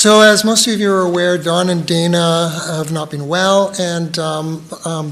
So as most of you are aware, Don and Dana have not been well, and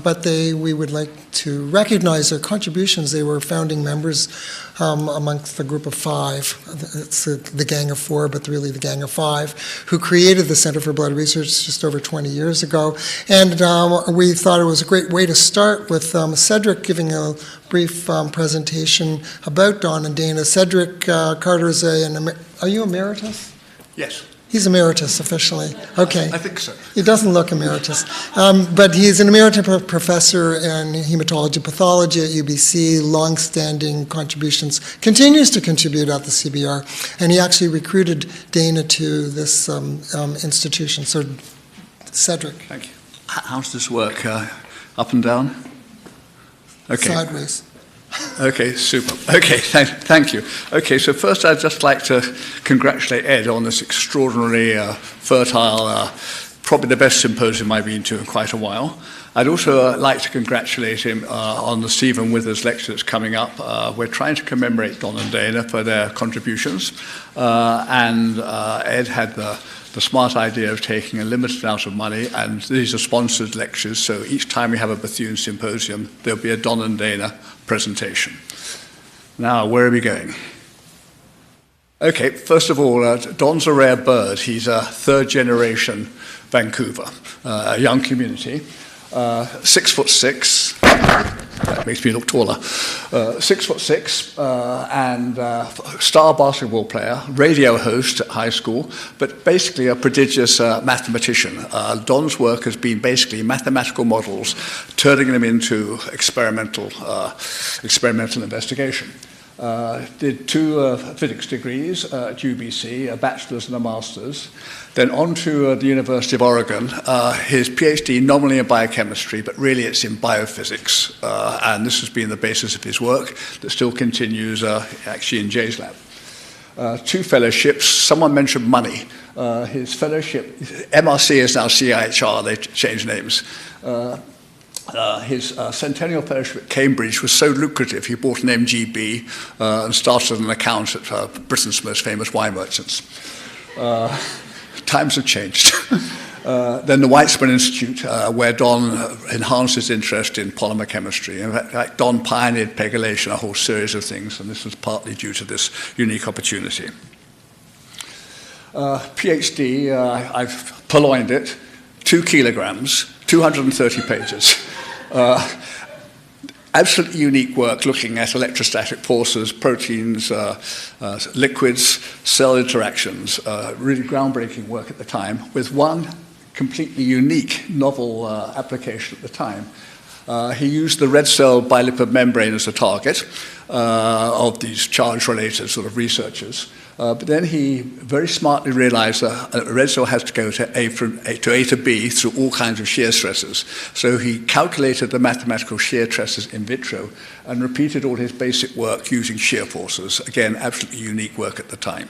but we would like to recognize their contributions. They were founding members amongst the group of five. It's the Gang of Four, but really the Gang of Five, who created the Center for Blood Research just over 20 years ago. And we thought it was a great way to start with Cedric giving a brief presentation about Don and Dana. Cedric Carter is are you emeritus? Yes. He's emeritus officially. Okay. I think so. He doesn't look emeritus. But he's an emeritus professor in hematology pathology at UBC, long-standing contributions, continues to contribute at the CBR, and he actually recruited Dana to this institution. So, Cedric. Thank you. How's this work? Up and down? Okay. Sideways. Okay, super. Okay, thank you. Okay, so first I'd just like to congratulate Ed on this extraordinarily fertile, probably the best symposium I've been to in quite a while. I'd also like to congratulate him on the Stephen Withers lecture that's coming up. We're trying to commemorate Don and Dana for their contributions, and Ed had the smart idea of taking a limited amount of money, and these are sponsored lectures, so each time we have a Bethune Symposium, there'll be a Don and Dana presentation. Now, where are we going? Okay, first of all, Don's a rare bird. He's a third-generation Vancouver, a young community, 6'6". That makes me look taller. 6'6", and star basketball player, radio host at high school, but basically a prodigious mathematician. Don's work has been basically mathematical models, turning them into experimental investigation. Did two physics degrees at UBC, a bachelor's and a master's. Then on to the University of Oregon, his PhD nominally in biochemistry, but really it's in biophysics. And this has been the basis of his work that still continues actually in Jay's lab. Two fellowships, someone mentioned money. His fellowship, MRC is now CIHR, they changed names. His Centennial Fellowship at Cambridge was so lucrative, he bought an MGB and started an account at Britain's most famous wine merchants. Times have changed. Then the Weizmann Institute, where Don enhanced his interest in polymer chemistry. In fact, Don pioneered pegylation, a whole series of things, and this was partly due to this unique opportunity. PhD, I've purloined it, 2 kilograms, 230 pages. Absolutely unique work looking at electrostatic forces, proteins, liquids, cell interactions, really groundbreaking work at the time, with one completely unique, novel application at the time. He used the red cell bilipid membrane as a target of these charge-related sort of researchers. But then he very smartly realized that a red cell has to go to A to B through all kinds of shear stresses. So he calculated the mathematical shear stresses in vitro and repeated all his basic work using shear forces. Again, absolutely unique work at the time.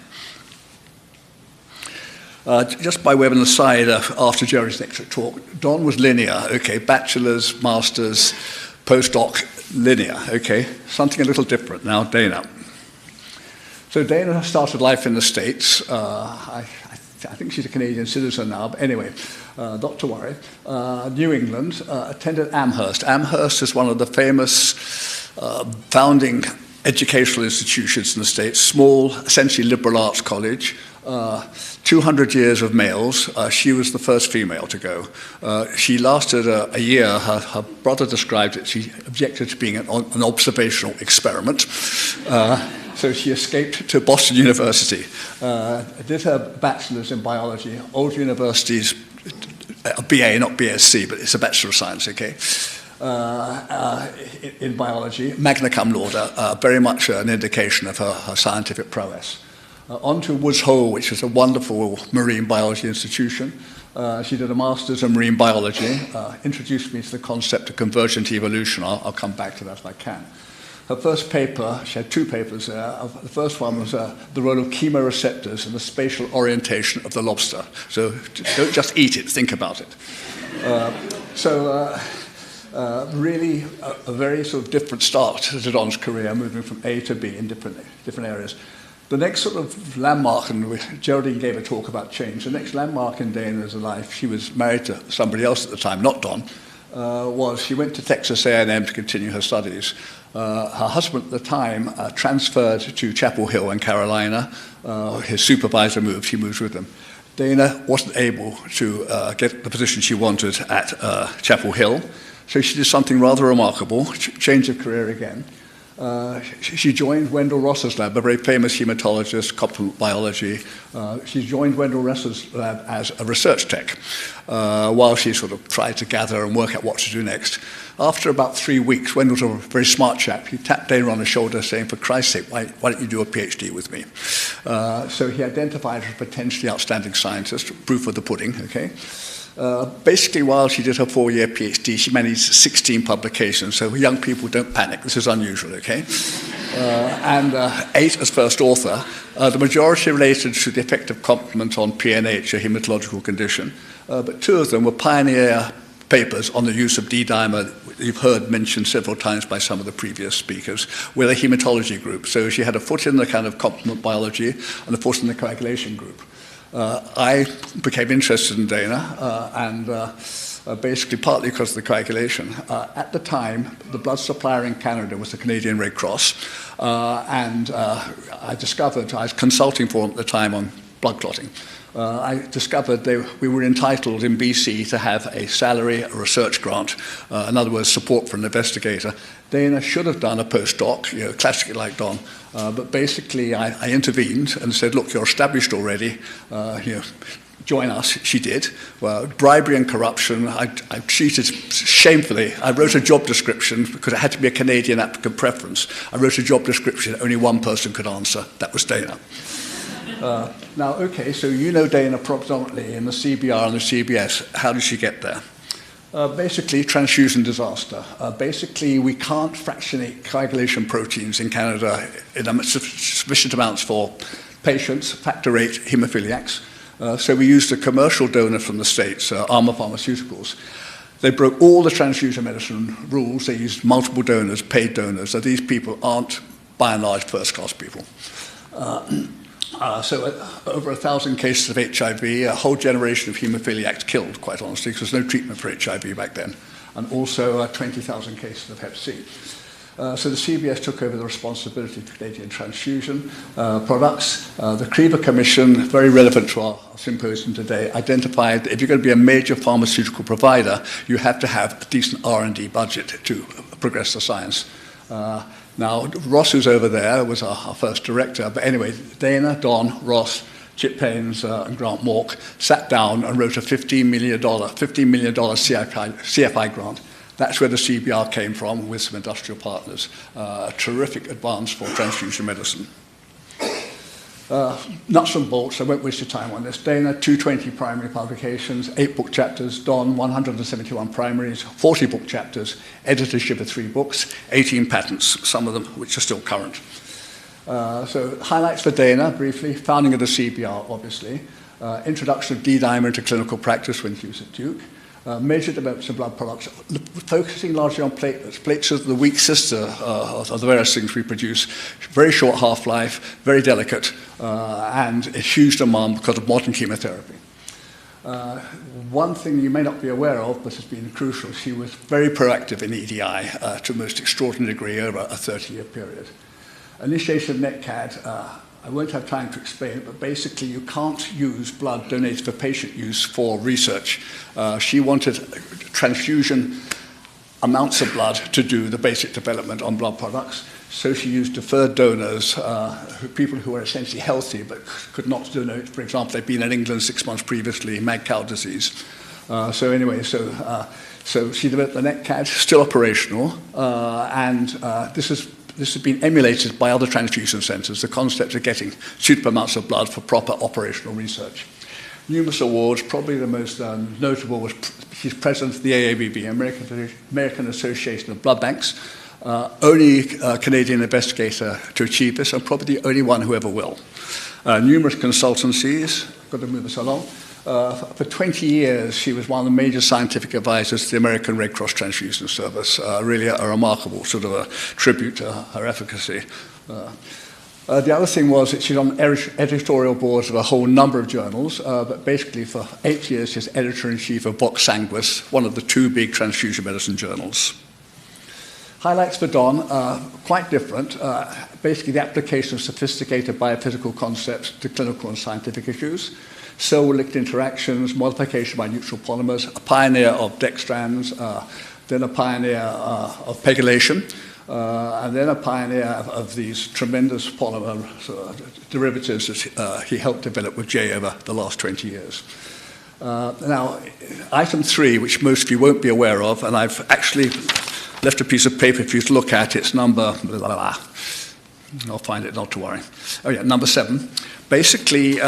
Just by way of an aside, after Jerry's lecture talk, Don was linear, okay, bachelor's, master's, postdoc, linear, okay, something a little different now, Dana. So Dana started life in the States. I think she's a Canadian citizen now, but anyway, not to worry. New England, attended Amherst. Amherst is one of the famous founding educational institutions in the States, small, essentially liberal arts college, 200 years of males. She was the first female to go. She lasted a year. Her brother described it. She objected to being an observational experiment. So she escaped to Boston University, did her bachelor's in biology, old universities, a BA, not BSc, but it's a Bachelor of Science, okay, in biology, magna cum laude, very much an indication of her scientific prowess. On to Woods Hole, which is a wonderful marine biology institution. She did a master's in marine biology, introduced me to the concept of convergent evolution. I'll come back to that if I can. Her first paper, she had two papers there. The first one was the role of chemoreceptors in the spatial orientation of the lobster. So don't just eat it, think about it. Really a very sort of different start to Don's career, moving from A to B in different areas. The next sort of landmark, and Geraldine gave a talk about change, the next landmark in Dana's life, she was married to somebody else at the time, not Don, was she went to Texas A&M to continue her studies. Her husband at the time transferred to Chapel Hill in Carolina. His supervisor moved, she moved with him. Dana wasn't able to get the position she wanted at Chapel Hill, so she did something rather remarkable, change of career again. She joined Wendell Ross's lab, a very famous hematologist, complement biology. She joined Wendell Ross's lab as a research tech while she sort of tried to gather and work out what to do next. After about 3 weeks, Wendell's a very smart chap. He tapped Dana on the shoulder saying, for Christ's sake, why don't you do a PhD with me? So he identified her as a potentially outstanding scientist, proof of the pudding, okay? Basically, while she did her 4-year PhD, she managed 16 publications, so young people don't panic, this is unusual, okay? And 8 as first author, the majority related to the effect of complement on PNH, a hematological condition, but 2 of them were pioneer papers on the use of D-dimer, you've heard mentioned several times by some of the previous speakers, with a hematology group. So she had a foot in the kind of complement biology and a foot in the coagulation group. I became interested in Dana, and basically partly because of the coagulation. At the time, the blood supplier in Canada was the Canadian Red Cross, and I discovered, I was consulting for them at the time on blood clotting. I discovered we were entitled in BC to have a salary, a research grant, in other words, support for an investigator. Dana should have done a postdoc, classically like Don, but basically I intervened and said, look, you're established already, join us. She did. Well, bribery and corruption, I treated shamefully. I wrote a job description because it had to be a Canadian applicant preference. I wrote a job description only one person could answer. That was Dana. Now, okay, so you know Dana predominantly in the CBR and the CBS. How did she get there? Basically, transfusion disaster. Basically, we can't fractionate coagulation proteins in Canada in sufficient amounts for patients, factor VIII hemophiliacs. So we used a commercial donor from the States, Armour Pharmaceuticals. They broke all the transfusion medicine rules. They used multiple donors, paid donors. So these people aren't, by and large, first-class people. So over 1,000 cases of HIV, a whole generation of haemophiliacs killed, quite honestly, because there was no treatment for HIV back then, and also 20,000 cases of Hep C. So the CBS took over the responsibility for Canadian transfusion products. The Crever Commission, very relevant to our symposium today, identified that if you're going to be a major pharmaceutical provider, you have to have a decent R&D budget to progress the science. Now, Ross, who's over there, was our first director. But anyway, Dana, Don, Ross, Chip Haynes, and Grant Mork sat down and wrote a $15 million CFI grant. That's where the CBR came from, with some industrial partners. A terrific advance for transfusion medicine. Nuts and bolts, I won't waste your time on this. Dana, 220 primary publications, 8 book chapters. Don, 171 primaries, 40 book chapters, editorship of 3 books, 18 patents, some of them which are still current. So highlights for Dana, briefly. Founding of the CBR, obviously. Introduction of D-dimer into clinical practice when she was at Duke. Major developments of blood products, focusing largely on platelets. Platelets are the weak sister of the various things we produce. Very short half-life, very delicate, and a huge demand because of modern chemotherapy. One thing you may not be aware of, but has been crucial, she was very proactive in EDI to a most extraordinary degree over a 30-year period. Initiation of NetCAD, I won't have time to explain it, but basically you can't use blood donated for patient use for research. She wanted transfusion amounts of blood to do the basic development on blood products. So she used deferred donors, people who were essentially healthy but could not donate. For example, they'd been in England 6 months previously, mad cow disease. So she developed the NetCAD, still operational, and this has been emulated by other transfusion centres, the concept of getting suitable amounts of blood for proper operational research. Numerous awards, probably the most notable was she's president of the AABB, American Association of Blood Banks, only Canadian investigator to achieve this, and probably the only one who ever will. Numerous consultancies, got to move us along. For 20 years, she was one of the major scientific advisors to the American Red Cross Transfusion Service. Really a remarkable sort of a tribute to her efficacy. The other thing was that she's on editorial boards of a whole number of journals, but basically for 8 years she's editor-in-chief of Vox Sanguis, one of the 2 big transfusion medicine journals. Highlights for Don, quite different. Basically the application of sophisticated biophysical concepts to clinical and scientific issues. Cell-linked interactions, modification by neutral polymers, a pioneer of dextrans, then a pioneer of pegylation, and then a pioneer of these tremendous polymer derivatives that he helped develop with Jay over the last 20 years. Now, item 3, which most of you won't be aware of, and I've actually left a piece of paper for you to look at. It's number, I'll find it, not to worry. Oh yeah, number 7. Basically,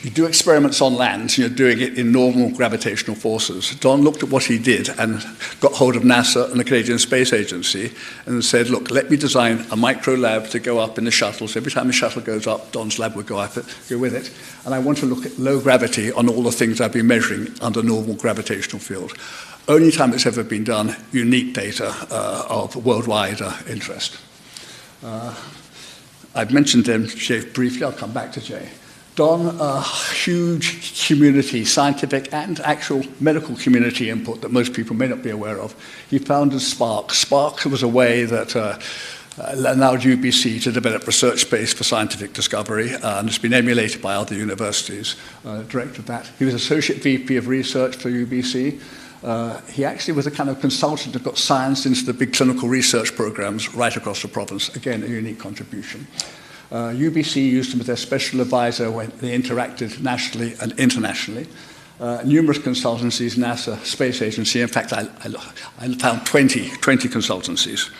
you do experiments on land, and you're doing it in normal gravitational forces. Don looked at what he did and got hold of NASA and the Canadian Space Agency and said, look, let me design a micro lab to go up in the shuttle. So every time the shuttle goes up, Don's lab would go with it. And I want to look at low gravity on all the things I've been measuring under normal gravitational field. Only time it's ever been done, unique data of worldwide interest. I've mentioned them, Jay, briefly. I'll come back to Jay. Don, a huge community, scientific and actual medical community input that most people may not be aware of. He founded SPARC. SPARC was a way that allowed UBC to develop research space for scientific discovery, and it's been emulated by other universities. Director of that. He was Associate VP of Research for UBC. He actually was a kind of consultant that got science into the big clinical research programs right across the province. Again, a unique contribution. UBC used him as their special advisor when they interacted nationally and internationally. Numerous consultancies, NASA, Space Agency. In fact, I found 20 consultancies.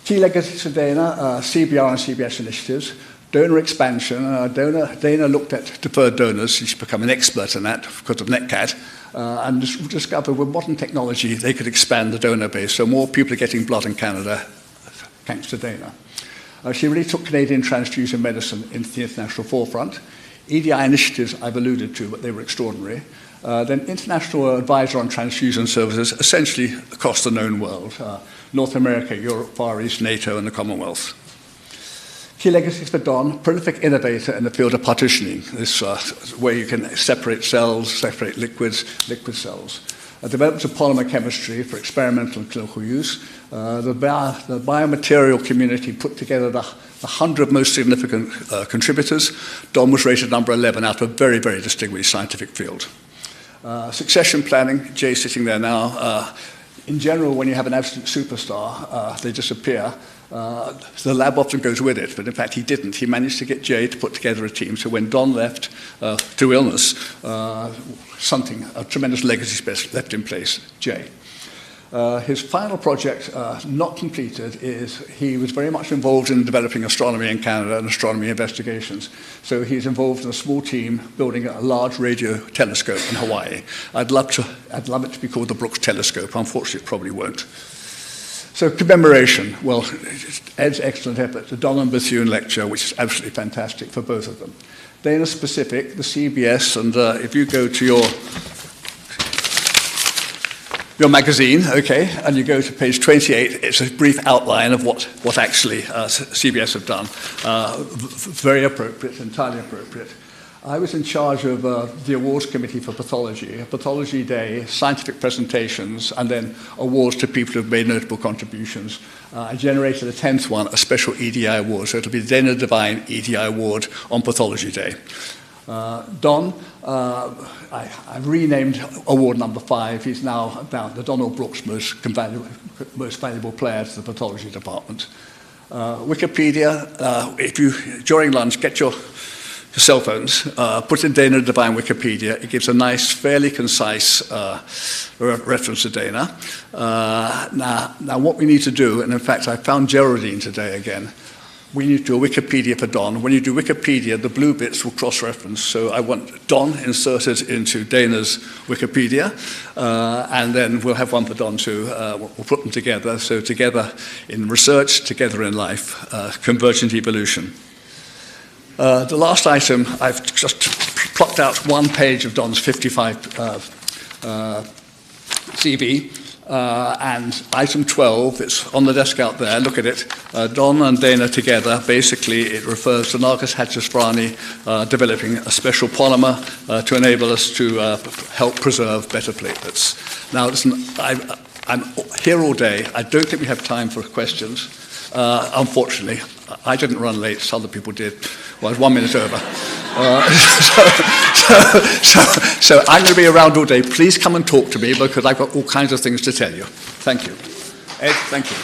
Key legacies for Dana, CBR and CBS initiatives. Donor expansion. Dana looked at deferred donors. She's become an expert in that because of NetCat. And discovered with modern technology they could expand the donor base. So more people are getting blood in Canada thanks to Dana. She really took Canadian transfusion medicine into the international forefront. EDI initiatives I've alluded to, but they were extraordinary. Then international advisor on transfusion services, essentially across the known world. North America, Europe, Far East, NATO, and the Commonwealth. Key legacies for Don, prolific innovator in the field of partitioning, this where you can separate cells, separate liquid cells. Development of polymer chemistry for experimental and clinical use. The biomaterial community put together the 100 most significant contributors. Don was rated number 11 out of a very, very distinguished scientific field. Succession planning, Jay's sitting there now. In general, when you have an absolute superstar, they disappear. The lab often goes with it, but in fact he didn't. He managed to get Jay to put together a team. So when Don left to illness, a tremendous legacy left in place, Jay. His final project, not completed, is he was very much involved in developing astronomy in Canada and astronomy investigations. So he's involved in a small team building a large radio telescope in Hawaii. I'd love it to be called the Brooks Telescope. Unfortunately, it probably won't. So commemoration, well, Ed's excellent effort, the Norman Bethune lecture, which is absolutely fantastic for both of them. Dana specific, the CBS, and if you go to your magazine, okay, and you go to page 28, it's a brief outline of what actually CBS have done. Very appropriate, entirely appropriate. I was in charge of the awards committee for pathology, a pathology day, scientific presentations, and then awards to people who've made notable contributions. I generated a 10th one, a special EDI award, so it'll be the Dana Devine EDI award on pathology day. Don, I've renamed award number 5. He's now the Donald Brooks most valuable player to the pathology department. Wikipedia, if you, during lunch, get your cell phones, put in Dana Devine Wikipedia. It gives a nice, fairly concise reference to Dana. Now what we need to do, and in fact I found Geraldine today again, we need to do a Wikipedia for Don. When you do Wikipedia, the blue bits will cross-reference. So I want Don inserted into Dana's Wikipedia, and then we'll have one for Don too. We'll put them together. So together in research, together in life, convergent evolution. The last item, I've just plucked out one page of Don's 55 CV. And item 12, it's on the desk out there, look at it. Don and Dana together, basically it refers to Narcus Hatchesbrani developing a special polymer to enable us to help preserve better platelets. Now listen, I'm here all day. I don't think we have time for questions. Unfortunately, I didn't run late, some other people did. Well, I was 1 minute over. So I'm going to be around all day. Please come and talk to me because I've got all kinds of things to tell you. Thank you. Ed, thank you.